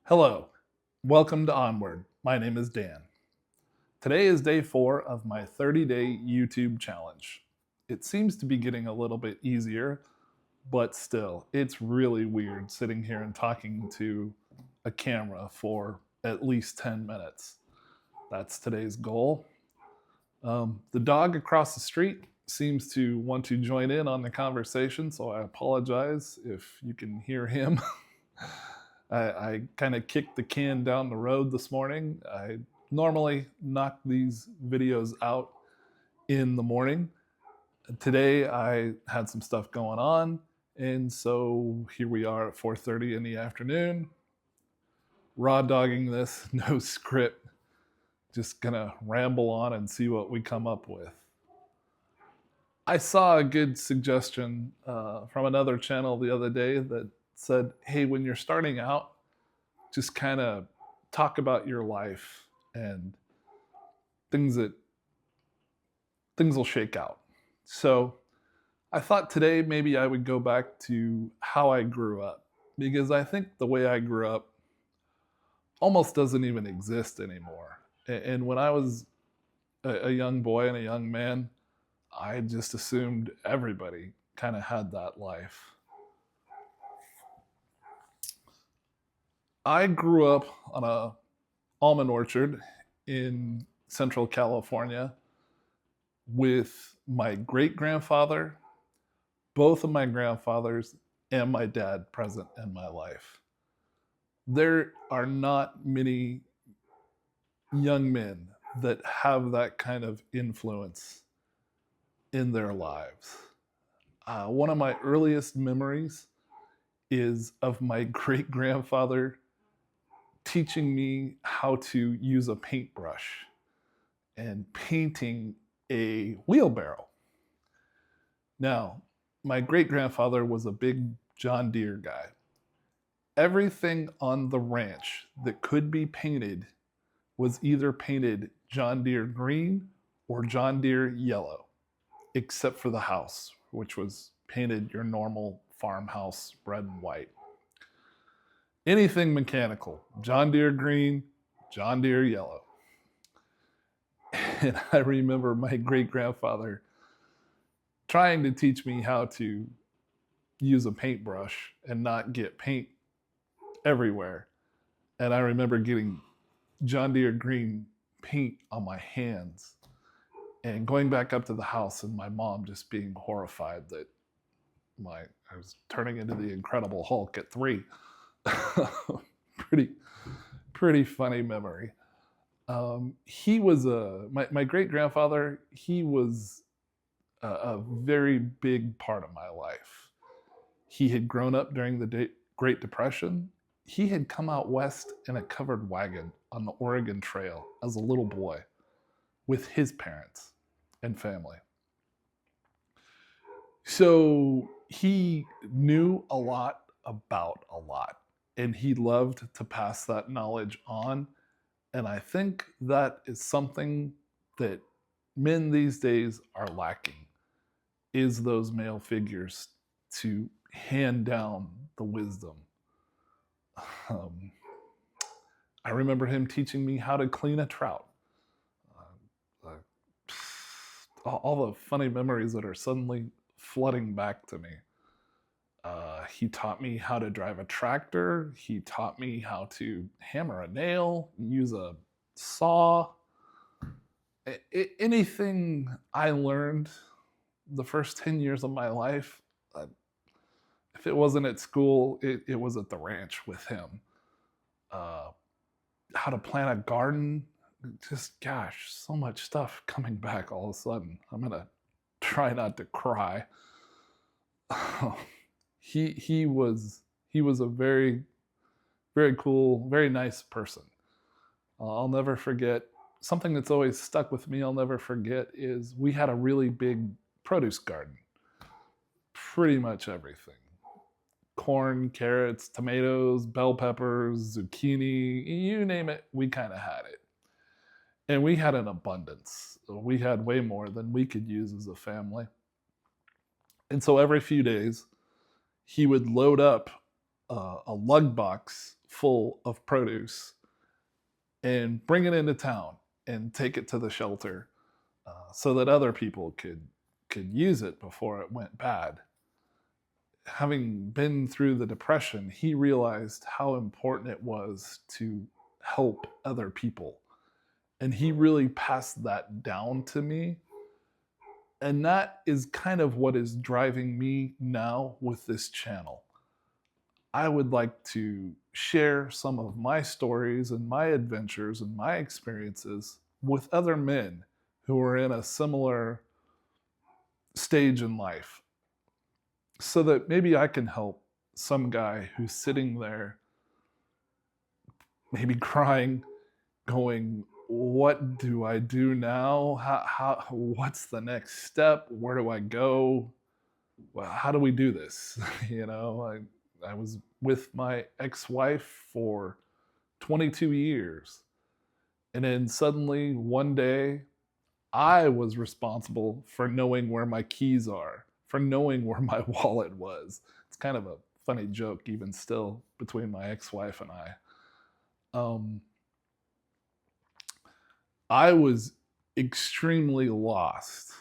Hello, welcome to Onward. My name is Dan. Today is day 4 of my 30-day YouTube challenge. It seems to be getting a little bit easier, but still, it's really weird sitting here and talking to a camera for at least 10 minutes. That's today's goal. The dog across the street seems to want to join in on the conversation, so I apologize if you can hear him. I kind of kicked the can down the road this morning. I normally knock these videos out in the morning. Today I had some stuff going on, and so here we are at 4:30 in the afternoon, raw dogging this, no script, just gonna ramble on and see what we come up with. I saw a good suggestion from another channel the other day that said, hey, when you're starting out, just kind of talk about your life and things will shake out. So I thought today maybe I would go back to how I grew up, because I think the way I grew up almost doesn't even exist anymore. And when I was a young boy and a young man, I just assumed everybody kind of had that life. I grew up on a almond orchard in Central California with my great-grandfather, both of my grandfathers, and my dad present in my life. There are not many young men that have that kind of influence in their lives. One of my earliest memories is of my great-grandfather teaching me how to use a paintbrush and painting a wheelbarrow. Now, my great-grandfather was a big John Deere guy. Everything on the ranch that could be painted was either painted John Deere green or John Deere yellow, except for the house, which was painted your normal farmhouse red and white. Anything mechanical, John Deere green, John Deere yellow. And I remember my great-grandfather trying to teach me how to use a paintbrush and not get paint everywhere. And I remember getting John Deere green paint on my hands and going back up to the house and my mom just being horrified that I was turning into the Incredible Hulk at 3. pretty funny memory. He was my great-grandfather. He was a very big part of my life. He had grown up during the Great Depression. He had come out west in a covered wagon on the Oregon Trail as a little boy with his parents and family. So he knew a lot about a lot, and he loved to pass that knowledge on. And I think that is something that men these days are lacking, is those male figures to hand down the wisdom. I remember him teaching me how to clean a trout. All the funny memories that are suddenly flooding back to me. He taught me how to drive a tractor. He taught me how to hammer a nail, use a saw. Anything I learned the first 10 years of my life, if it wasn't at school, it was at the ranch with him. How to plant a garden, just gosh, so much stuff coming back all of a sudden. I'm gonna try not to cry. He was a very, very cool, very nice person. I'll never forget something that's always stuck with me. I'll never forget is we had a really big produce garden. Pretty much everything: corn, carrots, tomatoes, bell peppers, zucchini, you name it, we kind of had it. And we had an abundance. We had way more than we could use as a family. And so every few days, he would load up a lug box full of produce and bring it into town and take it to the shelter so that other people could use it before it went bad. Having been through the Depression, he realized how important it was to help other people. And he really passed that down to me. And that is kind of what is driving me now with this channel. I would like to share some of my stories and my adventures and my experiences with other men who are in a similar stage in life, so that maybe I can help some guy who's sitting there, maybe crying, going, what do I do now? What's the next step? Where do I go? Well, how do we do this? I was with my ex-wife for 22 years. And then suddenly one day, I was responsible for knowing where my keys are, for knowing where my wallet was. It's kind of a funny joke, even still, between my ex-wife and I. I was extremely lost.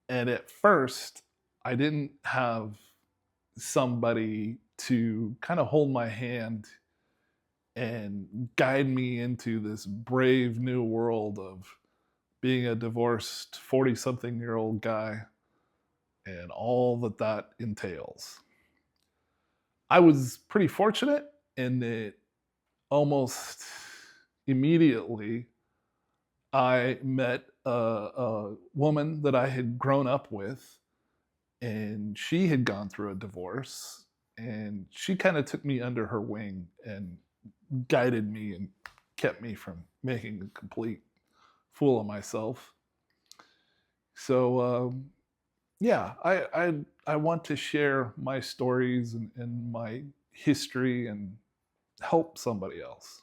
And at first, I didn't have somebody to kind of hold my hand and guide me into this brave new world of being a divorced 40-something-year-old guy and all that entails. I was pretty fortunate in that almost immediately I met a woman that I had grown up with, and she had gone through a divorce, and she kind of took me under her wing and guided me and kept me from making a complete fool of myself. So yeah, I want to share my stories and my history and help somebody else.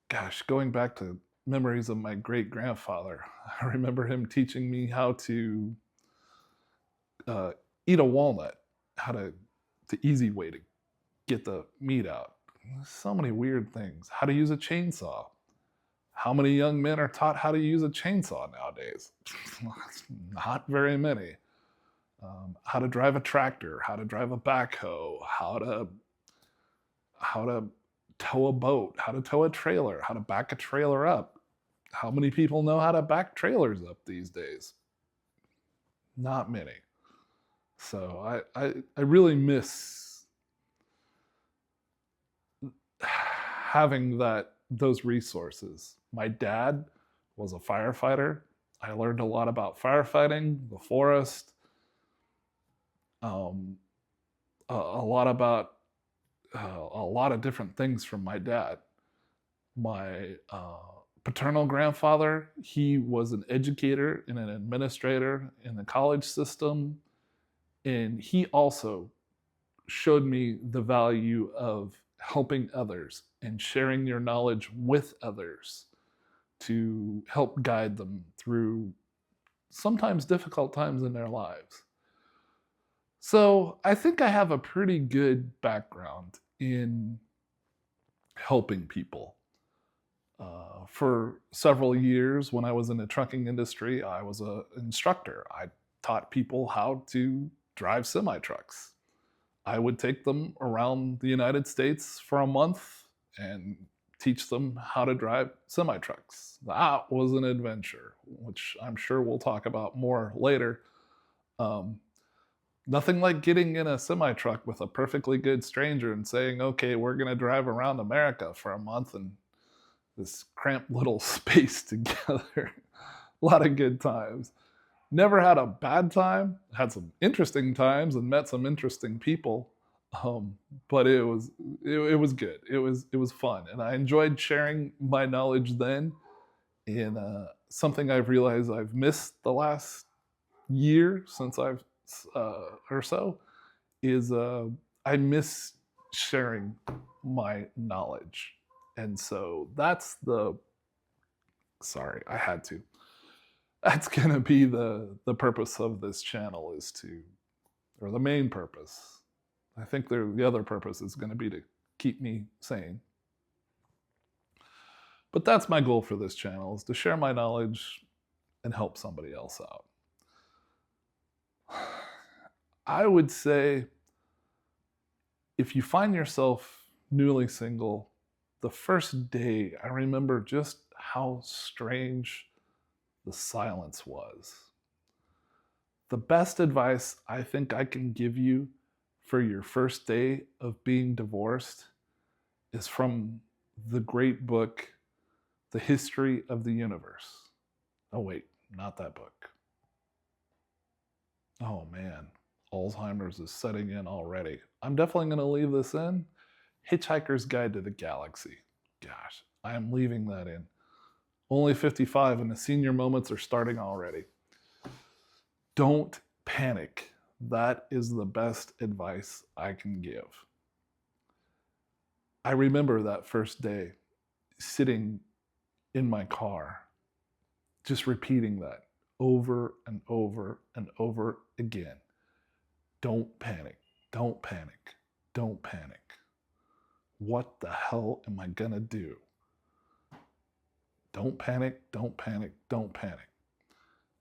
Gosh, going back to memories of my great grandfather, I remember him teaching me how to eat a walnut, the easy way to get the meat out. So many weird things. How to use a chainsaw. How many young men are taught how to use a chainsaw nowadays? Not very many. How to drive a tractor, how to drive a backhoe, how to tow a boat, how to tow a trailer, how to back a trailer up. How many people know how to back trailers up these days? Not many. So I really miss having those resources. My dad was a firefighter. I learned a lot about firefighting, the forest, a lot about a lot of different things from my dad. My paternal grandfather, he was an educator and an administrator in the college system, and he also showed me the value of helping others and sharing your knowledge with others to help guide them through sometimes difficult times in their lives. So I think I have a pretty good background in helping people. For several years, when I was in the trucking industry, I was an instructor. I taught people how to drive semi-trucks. I would take them around the United States for a month and teach them how to drive semi-trucks. That was an adventure, which I'm sure we'll talk about more later. Nothing like getting in a semi-truck with a perfectly good stranger and saying, okay, we're going to drive around America for a month and this cramped little space together. A lot of good times. Never had a bad time. Had some interesting times and met some interesting people. But it was good. It was fun, and I enjoyed sharing my knowledge then. And something I've realized I've missed the last year since I've or so is I miss sharing my knowledge, and so that's sorry, I had to. That's gonna be the purpose of this channel, or the main purpose. I think the other purpose is gonna be to keep me sane. But that's my goal for this channel, is to share my knowledge and help somebody else out. I would say if you find yourself newly single, the first day, I remember just how strange the silence was. The best advice I think I can give you for your first day of being divorced is from the great book, The History of the Universe. Oh, wait, not that book. Oh, man, Alzheimer's is setting in already. I'm definitely going to leave this in. Hitchhiker's Guide to the Galaxy. Gosh, I am leaving that in. Only 55 and the senior moments are starting already. Don't panic. That is the best advice I can give. I remember that first day sitting in my car, just repeating that over and over and over again. Don't panic. Don't panic. Don't panic. What the hell am I gonna do? Don't panic. Don't panic. Don't panic.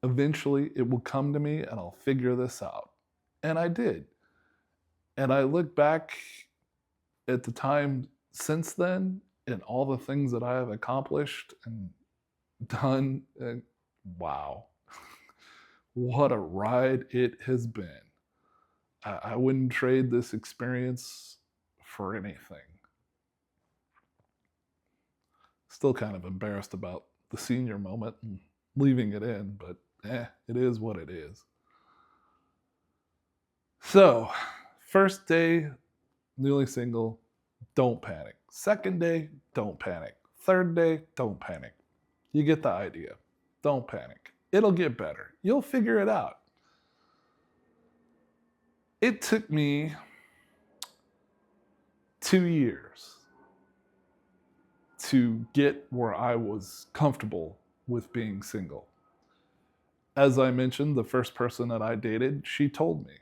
Eventually, it will come to me and I'll figure this out. And I did. And I look back at the time since then and all the things that I have accomplished and done. And wow, what a ride it has been. I wouldn't trade this experience for anything. Still kind of embarrassed about the senior moment and leaving it in, but it is what it is. So, first day, newly single, don't panic. Second day, don't panic. Third day, don't panic. You get the idea. Don't panic. It'll get better. You'll figure it out. It took me 2 years to get where I was comfortable with being single. As I mentioned, the first person that I dated, she told me,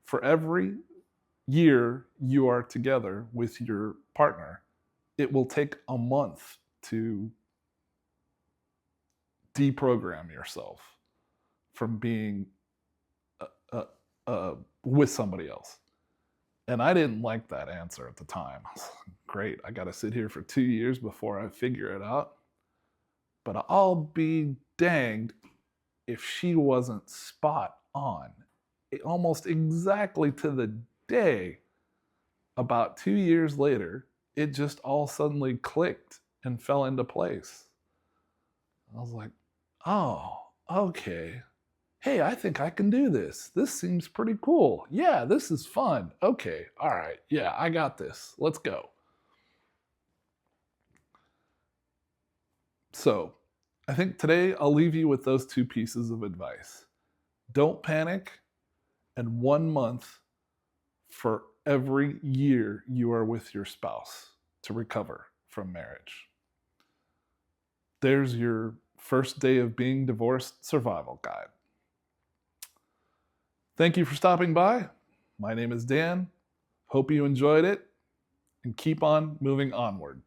for every year you are together with your partner, it will take a month to deprogram yourself from being with somebody else. And I didn't like that answer at the time. I was like, great, I got to sit here for 2 years before I figure it out. But I'll be danged if she wasn't spot on. Almost exactly to the day, about 2 years later, it just all suddenly clicked and fell into place. I was like, oh, okay. Hey, I think I can do this. This seems pretty cool. Yeah, this is fun. Okay, all right. Yeah, I got this. Let's go. So, I think today I'll leave you with those two pieces of advice. Don't panic, and 1 month for every year you are with your spouse to recover from marriage. There's your first day of being divorced survival guide. Thank you for stopping by. My name is Dan. Hope you enjoyed it, and keep on moving onward.